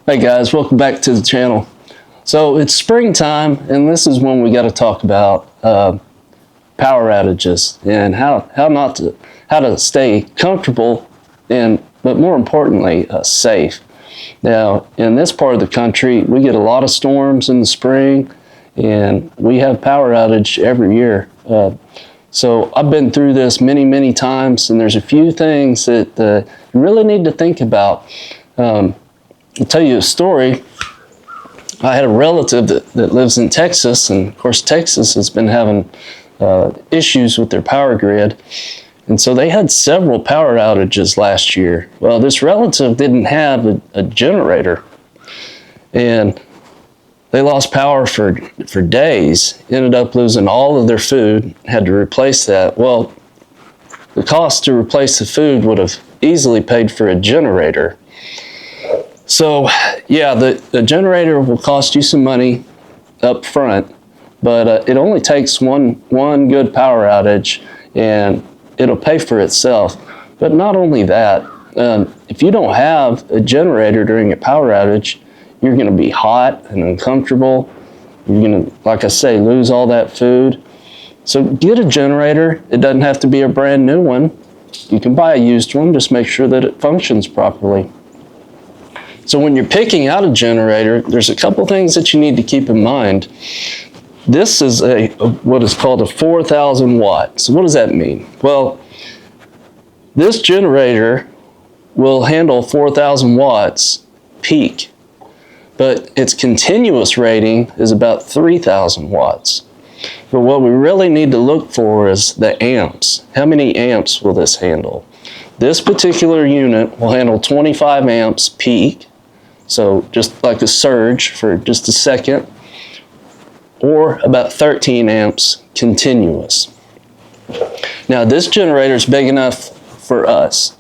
Hey guys, welcome back to the channel. So it's springtime, and this is when we got to talk about power outages and how to stay comfortable and, but more importantly, safe. Now, in this part of the country, we get a lot of storms in the spring, and we have power outage every year. So I've been through this many times, and there's a few things that you really need to think about. I'll tell you a story. I had a relative that lives in Texas, and of course Texas has been having issues with their power grid, and so they had several power outages last year. Well, this relative didn't have a generator, and they lost power for days, ended up losing all of their food, had to replace that. Well, the cost to replace the food would have easily paid for a generator. So yeah, the generator will cost you some money up front, but it only takes one good power outage and it'll pay for itself. But not only that, if you don't have a generator during a power outage, you're going to be hot and uncomfortable. You're going to, like I say, lose all that food. So get a generator. It doesn't have to be a brand new one. You can buy a used one, just make sure that it functions properly. So when you're picking out a generator, there's a couple things that you need to keep in mind. This is what is called a 4,000 watt. So what does that mean? Well, this generator will handle 4,000 watts peak, but its continuous rating is about 3,000 watts. But what we really need to look for is the amps. How many amps will this handle? This particular unit will handle 25 amps peak, so just like a surge for just a second, or about 13 amps continuous. Now this generator is big enough for us.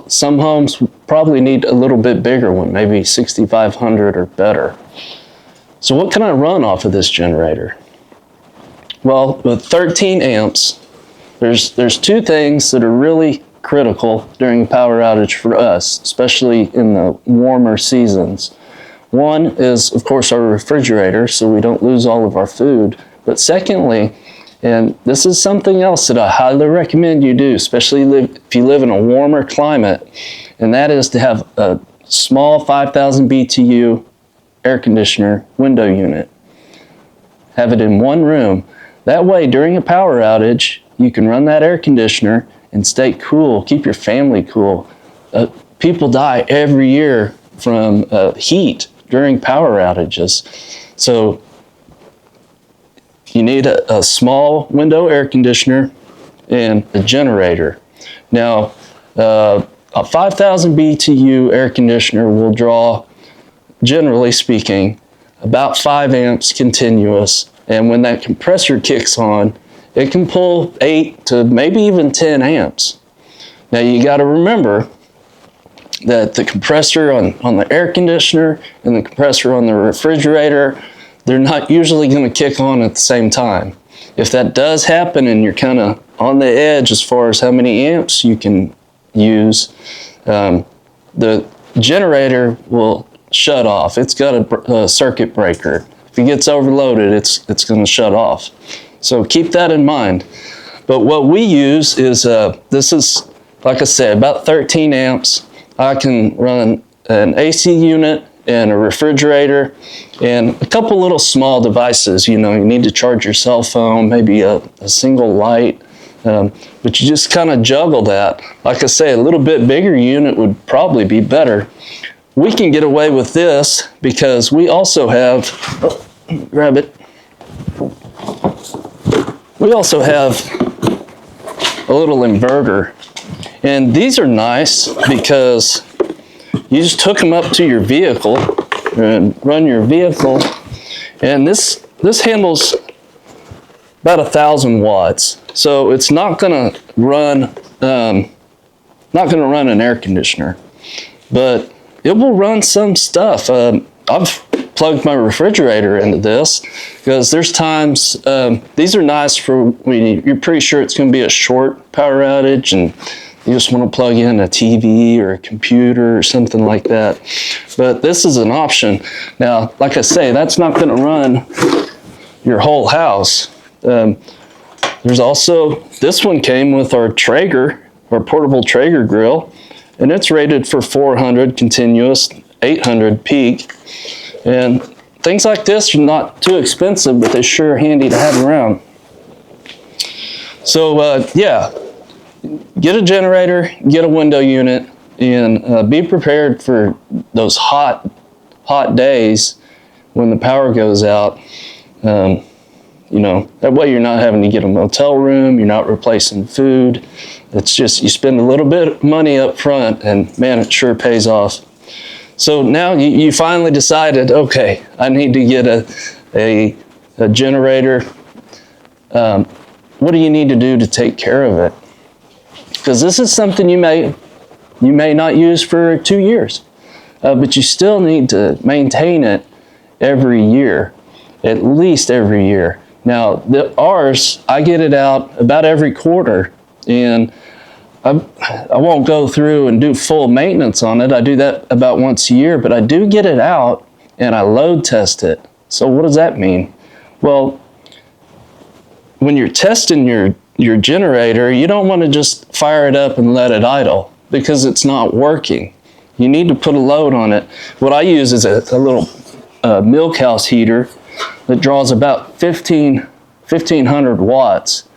Some homes probably need a little bit bigger one, maybe 6,500 or better. So what can I run off of this generator? Well, with 13 amps, there's two things that are really critical during a power outage for us, especially in the warmer seasons. One is, of course, our refrigerator, so we don't lose all of our food. But secondly, and this is something else that I highly recommend you do, especially if you live in a warmer climate, and that is to have a small 5,000 BTU air conditioner window unit. Have it in one room. That way, during a power outage, you can run that air conditioner and stay cool, keep your family cool. People die every year from heat during power outages. So you need a small window air conditioner and a generator. Now, a 5,000 BTU air conditioner will draw, generally speaking, about 5 amps continuous, and when that compressor kicks on, it can pull 8 to maybe even 10 amps. Now you got to remember that the compressor on the air conditioner and the compressor on the refrigerator, they're not usually going to kick on at the same time. If that does happen and you're kind of on the edge as far as how many amps you can use, the generator will shut off. It's got a circuit breaker. If it gets overloaded, it's going to shut off. So keep that in mind. But what we use is, this is, like I said, about 13 amps. I can run an AC unit and a refrigerator and a couple little small devices. You know, you need to charge your cell phone, maybe a single light, but you just kind of juggle that. Like I say, a little bit bigger unit would probably be better. We can get away with this because we also have, grab it. We also have a little inverter, and these are nice because you just hook them up to your vehicle and run your vehicle, and this handles about 1,000 watts, so it's not going to run an air conditioner, but it will run some stuff. I've plugged my refrigerator into this because there's times, these are nice for when you're pretty sure it's going to be a short power outage and You just want to plug in a TV or a computer or something like that. But this is an option. Now, like I say, that's not going to run your whole house. There's also, this one came with our Traeger, our portable Traeger grill, and it's rated for 400 continuous, 800 peak. And things like this are not too expensive, but they're sure handy to have around. So yeah, get a generator, get a window unit, and be prepared for those hot days when the power goes out. You know, that way you're not having to get a motel room, you're not replacing food. It's just, you spend a little bit of money up front, and man, it sure pays off. So now you finally decided, okay, I need to get a generator. What do you need to do to take care of it? Because this is something you may not use for 2 years, but you still need to maintain it every year, at least every year. Now, ours, I get it out about every quarter, and I won't go through and do full maintenance on it. I do that about once a year, but I do get it out and I load test it. So what does that mean? Well, when you're testing your generator, you don't want to just fire it up and let it idle because it's not working. You need to put a load on it. What I use is a little milk house heater that draws about 1,500 watts.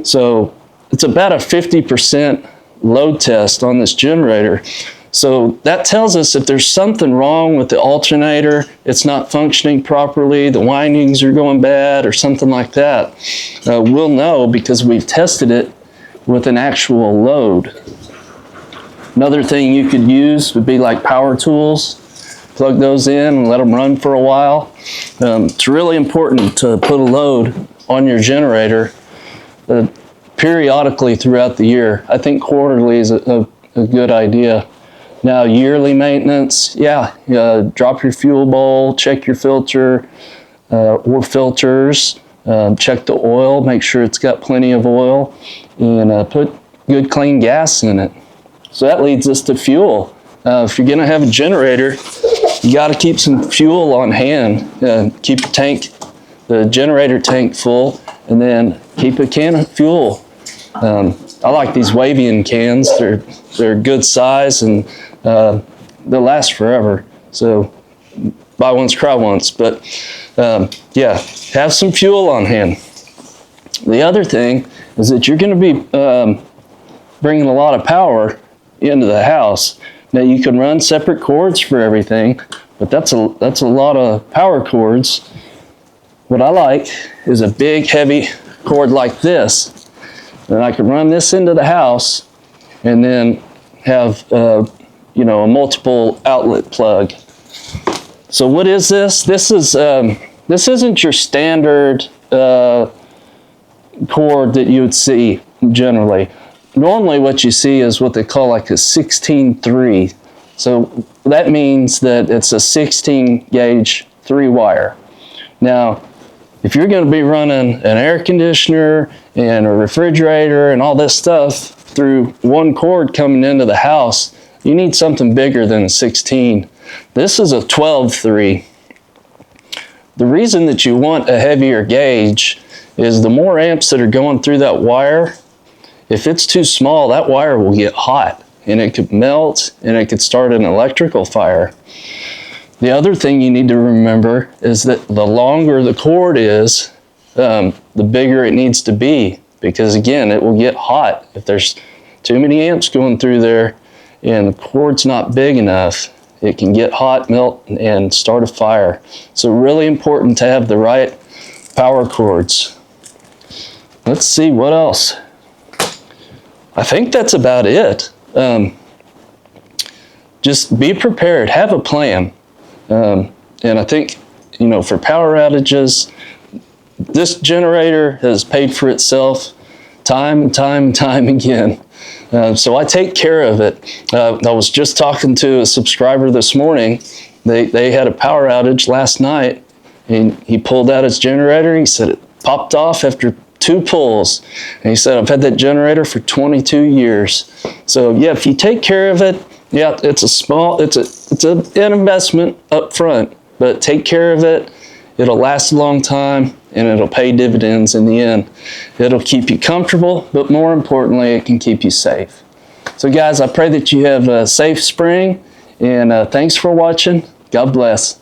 So it's about a 50% load test on this generator. So that tells us if there's something wrong with the alternator, it's not functioning properly, the windings are going bad or something like that. We'll know because we've tested it with an actual load. Another thing you could use would be like power tools. Plug those in and let them run for a while. It's really important to put a load on your generator periodically throughout the year. I think quarterly is a good idea. Now, yearly maintenance, yeah, drop your fuel bowl, check your filter or filters, check the oil, make sure it's got plenty of oil, and put good clean gas in it. So that leads us to fuel. If you're gonna have a generator, you gotta keep some fuel on hand. Keep the generator tank full, and then keep a can of fuel. I like these Wavian cans. They're good size, and they'll last forever. So buy once, cry once. But yeah, have some fuel on hand. The other thing is that you're gonna be bringing a lot of power into the house. Now you can run separate cords for everything, but that's a lot of power cords. What I like is a big heavy cord like this, and I can run this into the house and then have you know, a multiple outlet plug. So what is this? This isn't your standard cord that you would see generally. Normally what you see is what they call like a 16-3. So that means that it's a 16 gauge 3-wire. Now, if you're going to be running an air conditioner and a refrigerator and all this stuff through one cord coming into the house, you need something bigger than a 16. This is a 12-3. The reason that you want a heavier gauge is the more amps that are going through that wire, if it's too small, that wire will get hot and it could melt and it could start an electrical fire. The other thing you need to remember is that the longer the cord is, the bigger it needs to be, because again, it will get hot. If there's too many amps going through there and the cord's not big enough, it can get hot, melt, and start a fire. So really important to have the right power cords. Let's see what else. I think that's about it. Just be prepared, have a plan. And I think, you know, for power outages, this generator has paid for itself time and time again. So I take care of it. I was just talking to a subscriber this morning. They had a power outage last night, and he pulled out his generator. He said it popped off after 2 pulls. And he said, I've had that generator for 22 years. So yeah, if you take care of it, yeah, it's an investment up front, but take care of it. It'll last a long time, and it'll pay dividends in the end. It'll keep you comfortable, but more importantly, it can keep you safe. So guys, I pray that you have a safe spring, and thanks for watching. God bless.